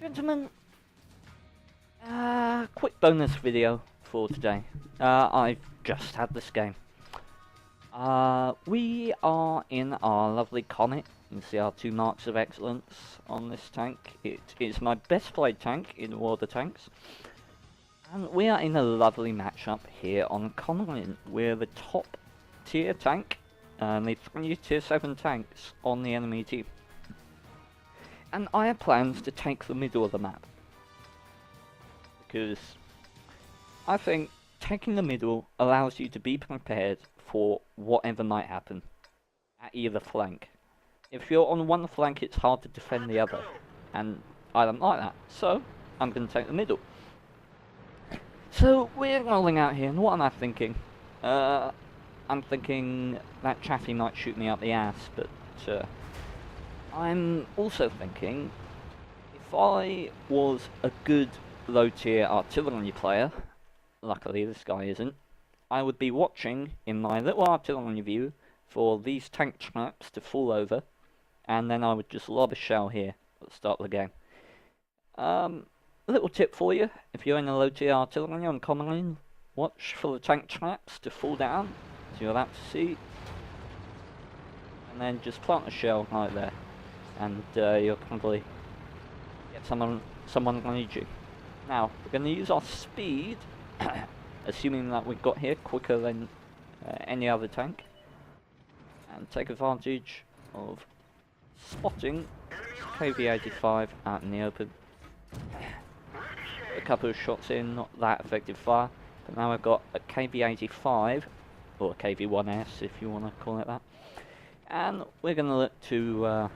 Gentlemen, quick bonus video for today. I've just had this game. We are in our lovely Comet. You can see our 2 marks of excellence on this tank. It is my best played tank in all the tanks. And we are in a lovely matchup here on Comet. We're the top tier tank, and the 3 tier 7 tanks on the enemy team. And I have plans to take the middle of the map, because I think taking the middle allows you to be prepared for whatever might happen at either flank. If you're on one flank, it's hard to defend the other, and I don't like that, so I'm going to take the middle. So we're rolling out here, and what am I thinking? I'm thinking that Chaffee might shoot me up the ass, but I'm also thinking, if I was a good low tier artillery player, luckily this guy isn't, I would be watching in my little artillery view for these tank traps to fall over, and then I would just lob a shell here at the start of the game. Little tip for you, if you're in a low tier artillery on common lane, watch for the tank traps to fall down, so you're about to see, and then just plant a shell right there. And you'll probably get someone behind you. Now, we're going to use our speed, assuming that we got here quicker than any other tank, and take advantage of spotting KV-85 out in the open. A couple of shots in, not that effective fire, but now I've got a KV-85, or a KV-1S if you want to call it that, and we're going to look to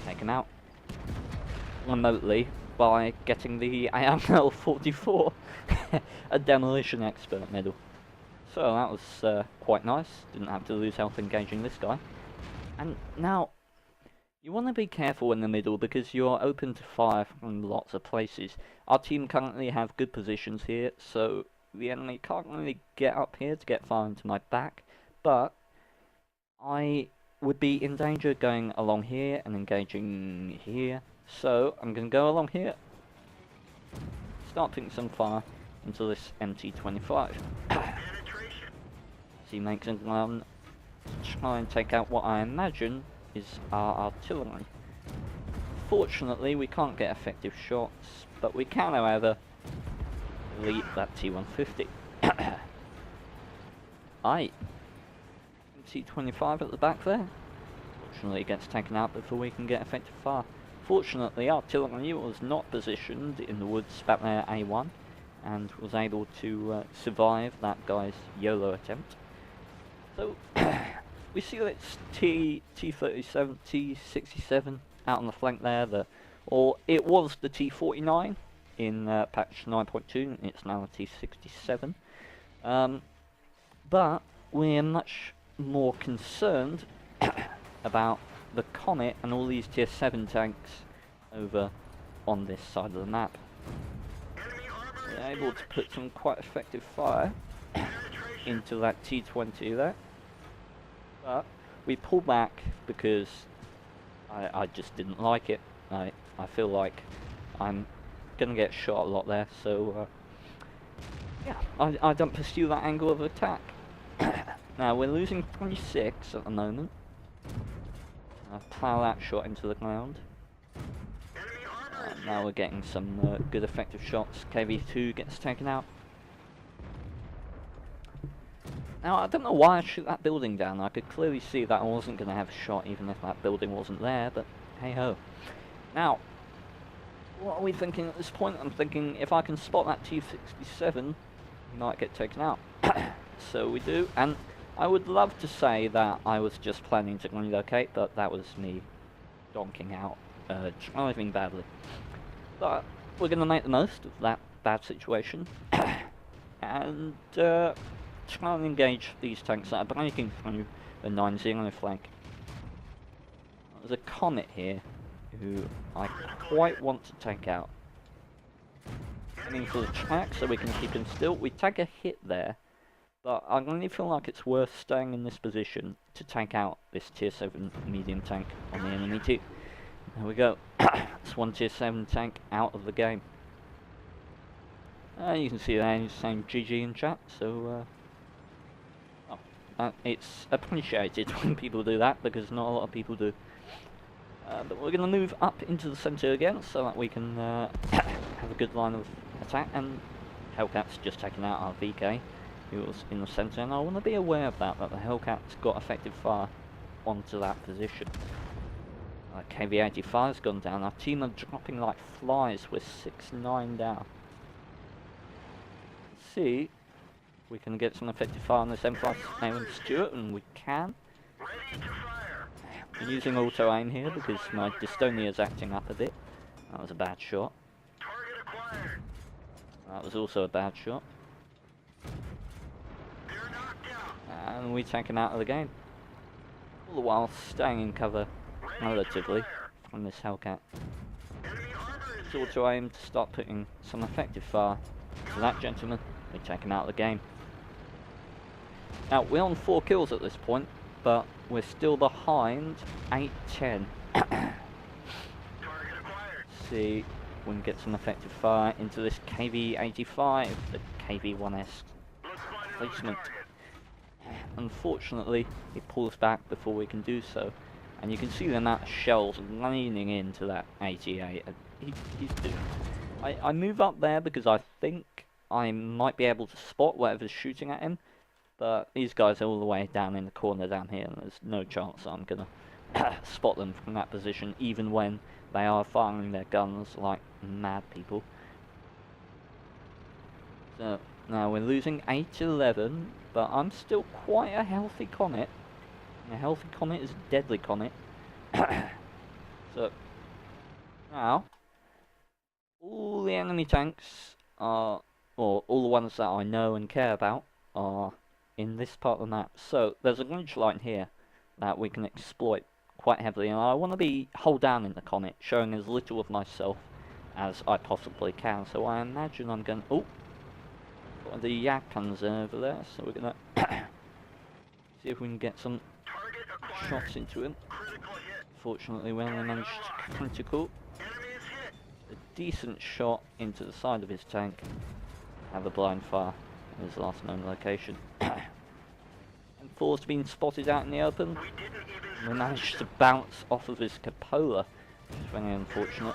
taken out remotely by getting the AML-44, a demolition expert medal. So that was quite nice, didn't have to lose health engaging this guy. And now, you want to be careful in the middle because you're open to fire from lots of places. Our team currently have good positions here, so the enemy can't really get up here to get fire into my back, but I would be in danger going along here and engaging here, so I'm going to go along here, start putting some fire into this MT-25. He makes a run to try and take out what I imagine is our artillery. Fortunately we can't get effective shots, but we can however delete that T-150. Aye. T-25 at the back there. Fortunately it gets taken out before we can get effective fire. Fortunately artillery was not positioned in the woods back there A1 and was able to survive that guy's YOLO attempt. So we see that it's T-37, T-67 out on the flank there, or it was the T-49 in patch 9.2, it's now a T-67. But we're much more concerned about the Comet and all these tier 7 tanks over on this side of the map. We're able to put some quite effective fire into that T-20 there, but we pull back because I just didn't like it. I feel like I'm gonna get shot a lot there, so yeah, I don't pursue that angle of attack. Now we're losing 26 at the moment. I'll plough that shot into the ground. Now we're getting some good effective shots. KV-2 gets taken out. Now I don't know why I shoot that building down. I could clearly see that I wasn't going to have a shot even if that building wasn't there, but hey ho. Now, what are we thinking at this point? I'm thinking if I can spot that T-67, he might get taken out. So we do, and I would love to say that I was just planning to relocate, but that was me donking out, driving badly. But we're going to make the most of that bad situation, and try and engage these tanks that are breaking through the 9-0 flank. There's a Comet here, who I quite want to take out. Aiming for the track so we can keep him still. We take a hit there, but I really feel like it's worth staying in this position to take out this tier 7 medium tank on the enemy team. There we go. That's one tier 7 tank out of the game. You can see there he's saying GG in chat, so it's appreciated when people do that, because not a lot of people do. But we're going to move up into the centre again, so that we can have a good line of attack, and Hellcat's just taken out our VK, who was in the centre, and I want to be aware of that the Hellcat's got effective fire onto that position. KV-85's gone down, our team are dropping like flies, we're 6-9 down. Let's see if we can get some effective fire on this M5 Aaron Stewart, and we can. I'm using auto aim here because my dystonia is acting up a bit. That was a bad shot. That was also a bad shot. And we taken out of the game. All the while staying in cover relatively from this Hellcat. It's auto aim to start putting some effective fire to that gentleman. We're taken out of the game. Now we're on 4 kills at this point, but we're still behind 8-10. See if we can get some effective fire into this KV-85, the KV-1S placement. Unfortunately, he pulls back before we can do so, and you can see the amount of shells leaning into that 88. He's doomed. I move up there because I think I might be able to spot whatever's shooting at him, but these guys are all the way down in the corner down here, and there's no chance I'm gonna spot them from that position, even when they are firing their guns like mad people. So now we're losing 8-11, but I'm still quite a healthy Comet. And a healthy Comet is a deadly Comet. So now all the enemy tanks are, or all the ones that I know and care about, are in this part of the map. So there's a ridge line here that we can exploit quite heavily, and I want to be hold down in the Comet, showing as little of myself as I possibly can. So I imagine I'm going. Oh, got the Yak Panzer over there, so we're gonna see if we can get some shots into him. Fortunately, we only managed to critical. A decent shot into the side of his tank. Have a blind fire in his last known location. And 4's been spotted out in the open. We managed to bounce off of his cupola, which is very unfortunate.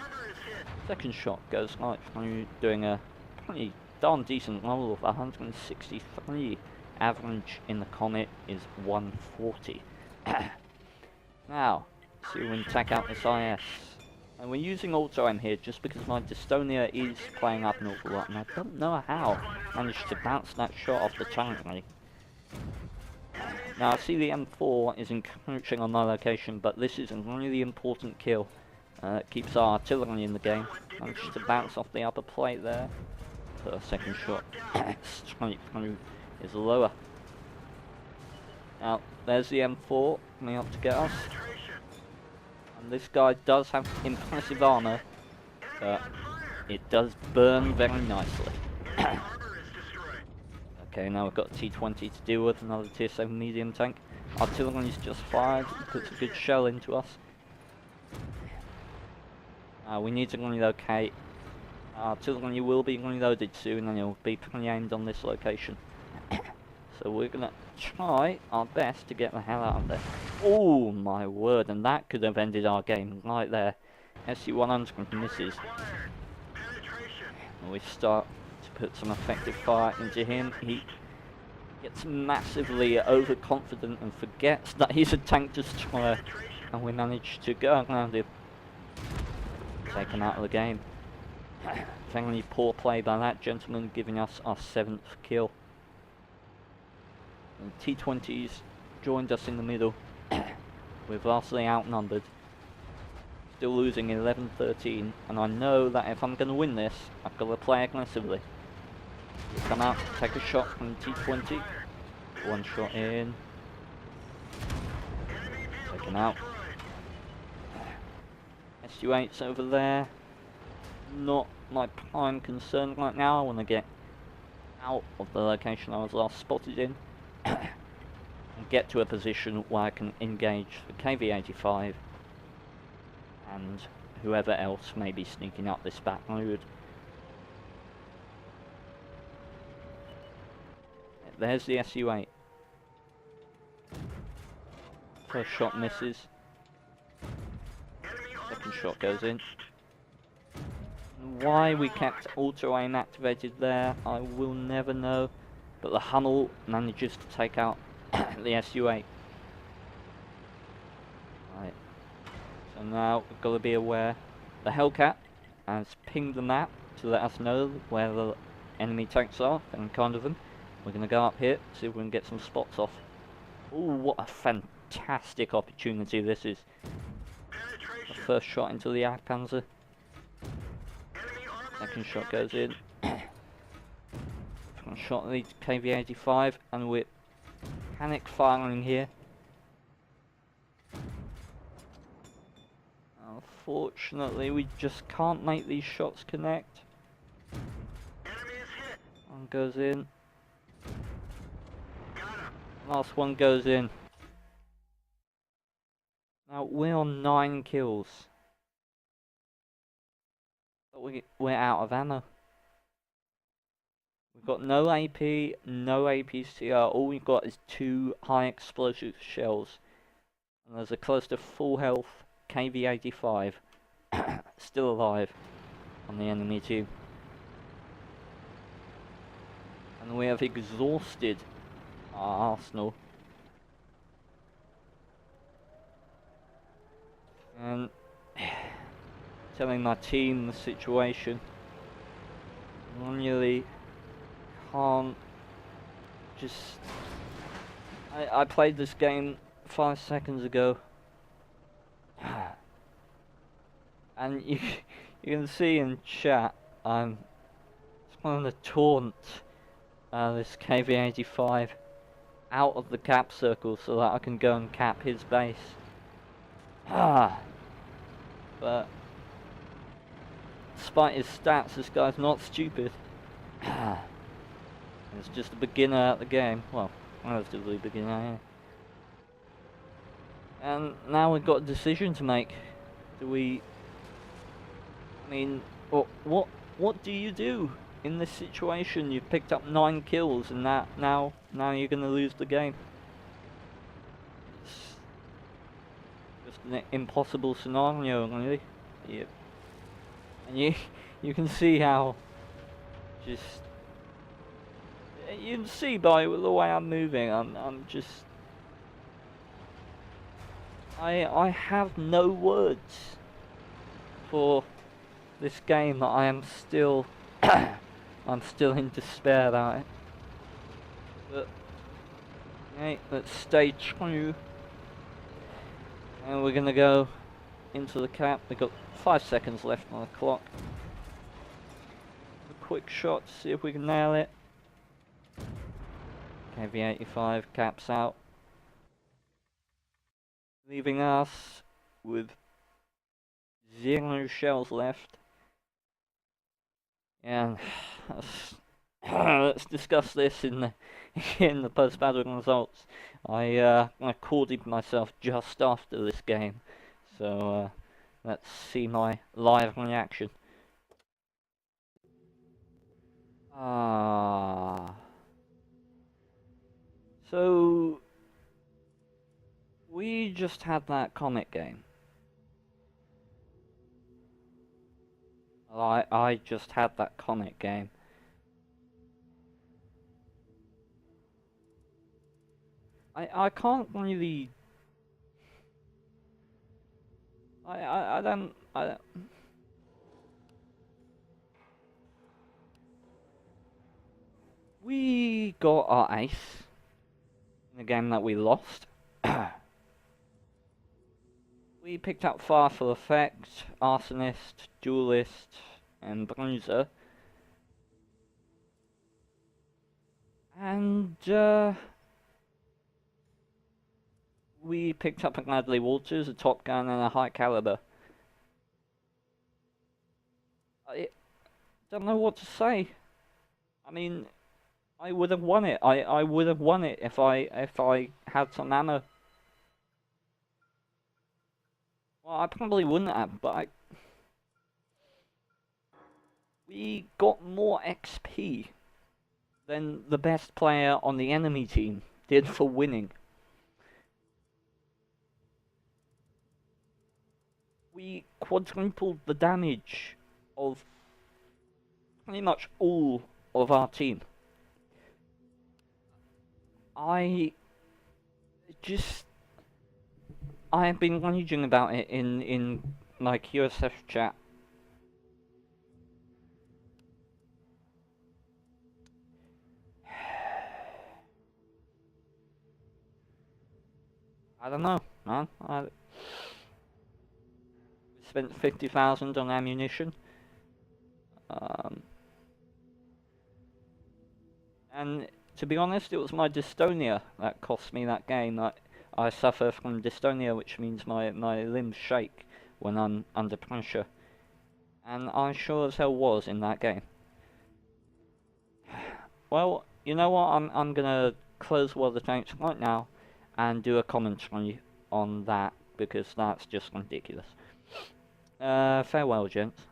Second shot goes right through, doing a pretty darn decent roll of 163. Average in the Comet is 140. Now, see if we can take out this IS. And we're using auto aim here just because my dystonia is playing up an awful lot, and I don't know how I managed to bounce that shot off the tank. Now I see the M4 is encroaching on my location, but this is a really important kill. It keeps our artillery in the game. Managed to bounce off the upper plate there. So second shot straight through is lower. Now there's the M4 coming up to get us. And this guy does have impressive armour, but it does burn very nicely. Okay, now we've got a T20 to deal with, another tier 7 medium tank. Artillery's just fired, puts a good shell into us. We need to relocate. Artillery will be reloaded soon, and it'll be pre-aimed on this location. So we're gonna try our best to get the hell out of there. Oh my word, and that could have ended our game right there. SU-100 misses. And we start to put some effective fire into him. He gets massively overconfident and forgets that he's a tank destroyer, and we manage to go around him. Taken out of the game. Very poor play by that gentleman, giving us our 7th kill. And T20s joined us in the middle. We're vastly outnumbered. Still losing 11-13, and I know that if I'm going to win this, I've got to play aggressively. We come out, take a shot from T20. One shot in. Taken out. SU-8's over there. Not my prime concern right now. I want to get out of the location I was last spotted in. And get to a position where I can engage the KV-85 and whoever else may be sneaking up this back road. There's the SU-8. First shot misses. Second shot goes in. Why we kept auto-aim activated there, I will never know. But the Hummel manages to take out the SU-8. Right. So now we've got to be aware. The Hellcat has pinged the map to let us know where the enemy tanks are and kind of them. We're going to go up here, see if we can get some spots off. Ooh, what a fantastic opportunity this is. The first shot into the Jagdpanzer. Second shot goes in. Front shot leads KV-85, and we're panic firing here. Unfortunately, we just can't make these shots connect. One goes in. Last one goes in. Now we're on 9 kills. But we're out of ammo. We've got no AP, no APCR. All we've got is 2 high explosive shells. And there's a close to full health KV-85 still alive on the enemy team. And we have exhausted our arsenal. And telling my team the situation. I really can't just... I played this game 5 seconds ago. And you can see in chat, I'm trying to taunt this KV-85 out of the cap circle so that I can go and cap his base. But despite his stats, this guy's not stupid. He's just a beginner at the game. Well, relatively beginner, yeah. And now we've got a decision to make. Do we... I mean, what do you do in this situation? You've picked up 9 kills and now you're going to lose the game. It's just an impossible scenario, really. Yep. And you can see how just... You can see by the way I'm moving, I'm just... I have no words for this game. I am still I'm still in despair about it. But okay, let's stay true. And we're gonna go into the cap. We've got 5 seconds left on the clock. A quick shot to see if we can nail it. KV-85 caps out, leaving us with 0 shells left. And let's discuss this in the post-battle results. I recorded myself just after this game, so let's see my live reaction. So we just had that Comet game. I just had that Comet game. I can't really... I don't... We got our ace in the game that we lost. We picked up Fireful Effect, Arsonist, Duelist, and Bruiser. And we picked up a Radley Walters, a Top Gun, and a High Caliber. I don't know what to say. I mean, I would have won it. I would have won it if I had some ammo. Well, I probably wouldn't have, but We got more XP than the best player on the enemy team did for winning. We quadrupled the damage of pretty much all of our team. I have been raging about it in my QSF chat. I don't know, man. We spent 50,000 on ammunition. And to be honest, it was my dystonia that cost me that game. I suffer from dystonia, which means my limbs shake when I'm under pressure. And I sure as hell was in that game. Well, you know what? I'm gonna close World of Tanks right now and do a commentary on that because that's just ridiculous. Farewell, gents.